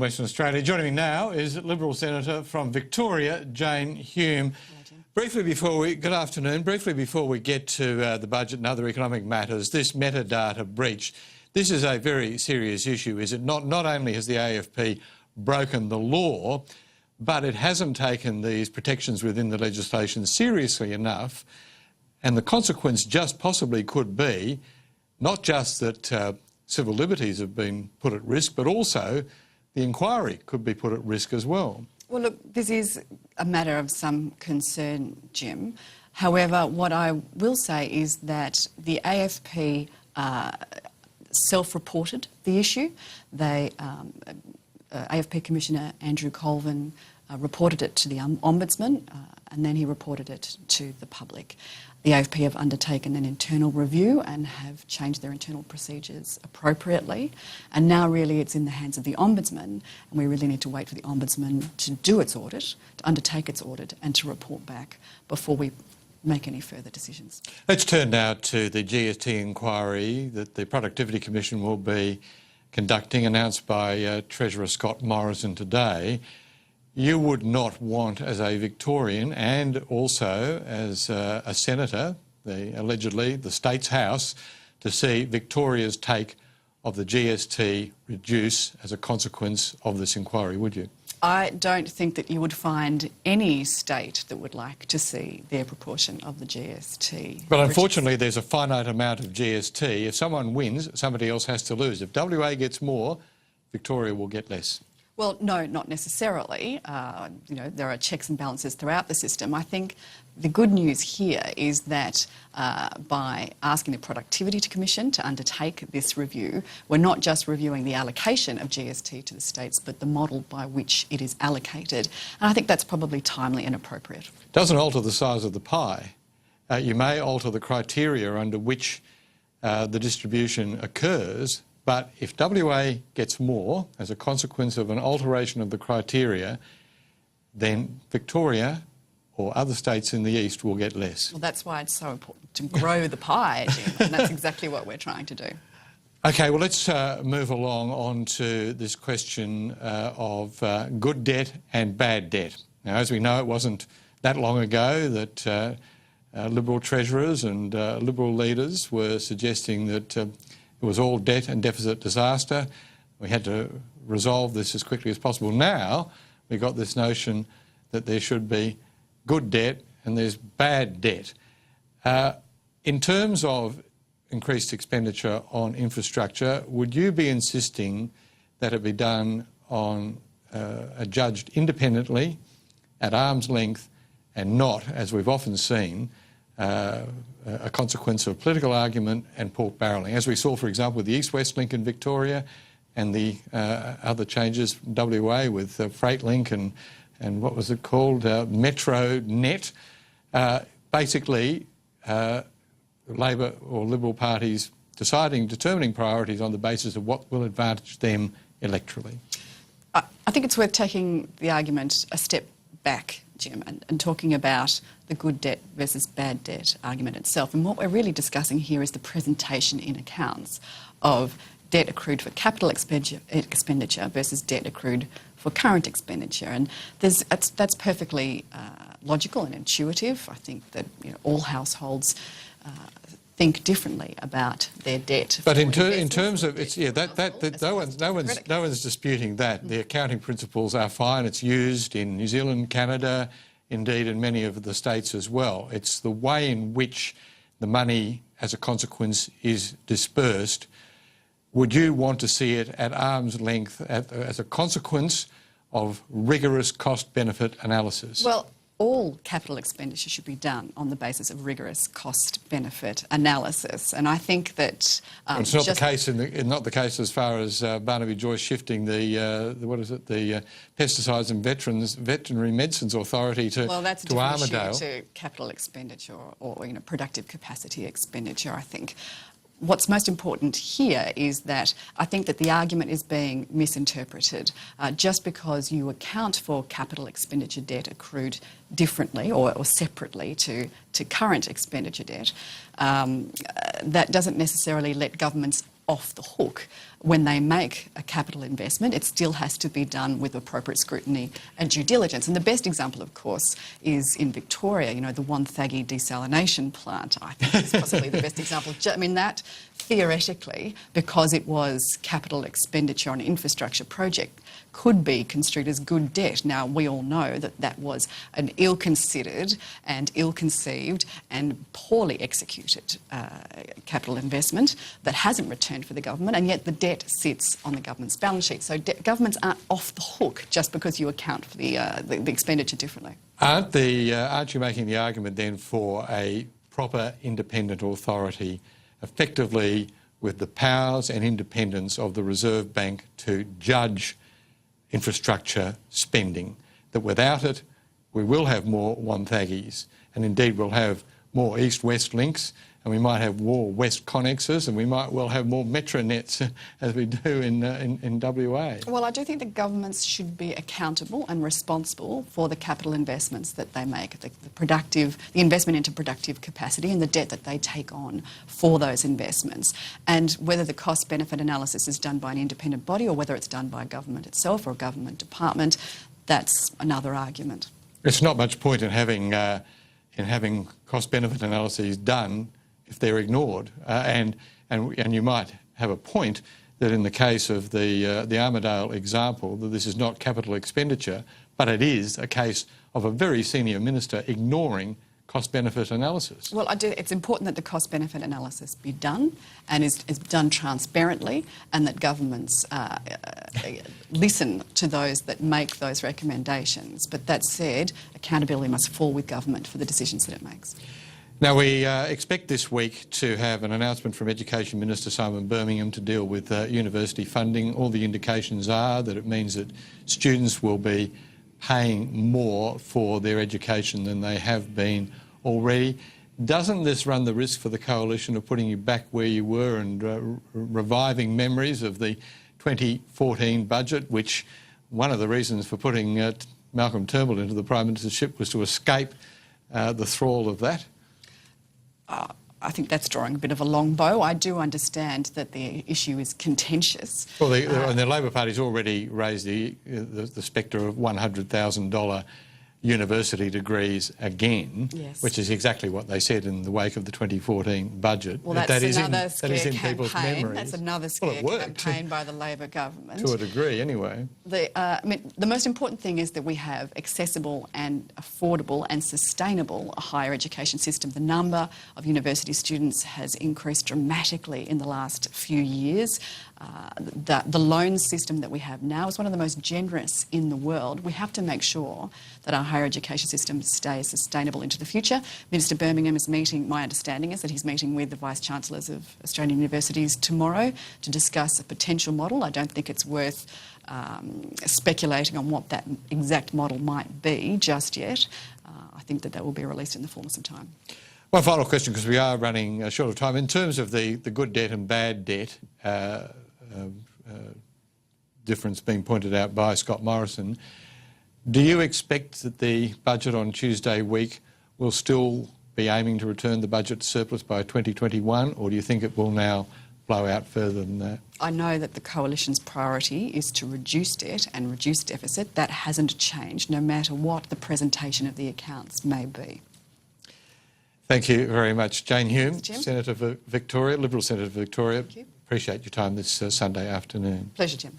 Western Australia. Joining me now is Liberal Senator from Victoria, Jane Hume. Good afternoon. Briefly before we get to the budget and other economic matters, this metadata breach, this is a very serious issue, is it not? Not only has the AFP broken the law, but it hasn't taken these protections within the legislation seriously enough, and the consequence just possibly could be not just that civil liberties have been put at risk, but also the inquiry could be put at risk as well. Well, look, this is a matter of some concern, Jim. However, what I will say is that the AFP self-reported the issue. AFP Commissioner Andrew Colvin reported it to the Ombudsman and then he reported it to the public. The AFP have undertaken an internal review and have changed their internal procedures appropriately, and now really it's in the hands of the Ombudsman, and we really need to wait for the Ombudsman to do its audit, to undertake its audit and to report back before we make any further decisions. Let's turn now to the GST inquiry that the Productivity Commission will be conducting, announced by Treasurer Scott Morrison today. You would not want, as a Victorian and also as a senator, allegedly the State's House, to see Victoria's take of the GST reduce as a consequence of this inquiry, would you? I don't think that you would find any state that would like to see their proportion of the GST. But unfortunately, there's a finite amount of GST. If someone wins, somebody else has to lose. If WA gets more, Victoria will get less. Well, no, not necessarily. You know, there are checks and balances throughout the system. I think the good news here is that by asking the Productivity Commission to undertake this review, we're not just reviewing the allocation of GST to the states, but the model by which it is allocated. And I think that's probably timely and appropriate. It doesn't alter the size of the pie. You may alter the criteria under which the distribution occurs, but if WA gets more as a consequence of an alteration of the criteria, then Victoria or other states in the east will get less. Well, that's why it's so important to grow the pie, Jim, and that's exactly what we're trying to do. OK, well, let's move along on to this question of good debt and bad debt. Now, as we know, it wasn't that long ago that Liberal treasurers and Liberal leaders were suggesting that it was all debt and deficit disaster. We had to resolve this as quickly as possible. Now we've got this notion that there should be good debt and there's bad debt. In terms of increased expenditure on infrastructure, would you be insisting that it be done on judged independently, at arm's length, and not, as we've often seen, a consequence of political argument and pork barrelling, as we saw, for example, with the East-West link in Victoria and the other changes from WA with Freight Link and what was it called, Metro Net. Basically, Labor or Liberal parties determining priorities on the basis of what will advantage them electorally. I think it's worth taking the argument a step back, Jim, and talking about the good debt versus bad debt argument itself. And what we're really discussing here is the presentation in accounts of debt accrued for capital expenditure versus debt accrued for current expenditure. And that's perfectly logical and intuitive. I think that all households think differently about their debt. But in terms of no one's disputing that. The accounting principles are fine. It's used in New Zealand, Canada, indeed in many of the states as well. It's the way in which the money, as a consequence, is dispersed. Would you want to see it at arm's length as a consequence of rigorous cost-benefit analysis? Well, all capital expenditure should be done on the basis of rigorous cost-benefit analysis, and I think that it's not the case as far as Barnaby Joyce shifting the Pesticides and Veterinary Medicines Authority to well, that's a Armidale. different issue to capital expenditure or productive capacity expenditure. I think what's most important here is that I think that the argument is being misinterpreted. Just because you account for capital expenditure debt accrued differently or separately to current expenditure debt, that doesn't necessarily let governments off the hook when they make a capital investment. It still has to be done with appropriate scrutiny and due diligence. And the best example, of course, is in Victoria, you know, the Wonthaggi desalination plant, I think is possibly the best example. I mean, that theoretically, because it was capital expenditure on an infrastructure project, could be construed as good debt. Now, we all know that that was an ill-considered and ill-conceived and poorly executed capital investment that hasn't returned for the government, and yet the debt sits on the government's balance sheet. So governments aren't off the hook just because you account for the expenditure differently. Aren't you making the argument then for a proper independent authority, effectively with the powers and independence of the Reserve Bank to judge infrastructure spending, that without it we will have more Wonthaggi's, and indeed we'll have more east-west links, and we might have more west connexes, and we might well have more metronets as we do in WA. Well, I do think that governments should be accountable and responsible for the capital investments that they make, the investment into productive capacity and the debt that they take on for those investments. And whether the cost-benefit analysis is done by an independent body or whether it's done by government itself or a government department, that's another argument. It's not much point in having cost-benefit analyses done if they're ignored, and you might have a point that in the case of the Armidale example, that this is not capital expenditure, but it is a case of a very senior minister ignoring cost-benefit analysis. Well, it's important that the cost-benefit analysis be done and is done transparently, and that governments listen to those that make those recommendations. But that said, accountability must fall with government for the decisions that it makes. Now, we expect this week to have an announcement from Education Minister Simon Birmingham to deal with university funding. All the indications are that it means that students will be paying more for their education than they have been already. Doesn't this run the risk for the Coalition of putting you back where you were and reviving memories of the 2014 budget, which one of the reasons for putting Malcolm Turnbull into the Prime Ministership was to escape the thrall of that? I think that's drawing a bit of a long bow. I do understand that the issue is contentious. Well, and the Labor Party's already raised the spectre of $100,000 university degrees again, yes, which is exactly what they said in the wake of the 2014 budget. Well, that's another scare people's memories. That's another scare campaign by the Labor government. To a degree, anyway. I mean, the most important thing is that we have accessible and affordable and sustainable higher education system. The number of university students has increased dramatically in the last few years. The loan system that we have now is one of the most generous in the world. We have to make sure that our higher education system stays sustainable into the future. Minister Birmingham is meeting, my understanding is that he's meeting with the Vice-Chancellors of Australian universities tomorrow to discuss a potential model. I don't think it's worth speculating on what that exact model might be just yet. I think that will be released in the fullness of time. One final question, because we are running short of time. In terms of the good debt and bad debt difference being pointed out by Scott Morrison, do you expect that the budget on Tuesday week will still be aiming to return the budget surplus by 2021, or do you think it will now blow out further than that? I know that the Coalition's priority is to reduce debt and reduce deficit. That hasn't changed, no matter what the presentation of the accounts may be. Thank you very much. Jane Hume, Thanks, Senator for Victoria, Liberal Senator for Victoria. Thank you. Appreciate your time this Sunday afternoon. Pleasure, Jim.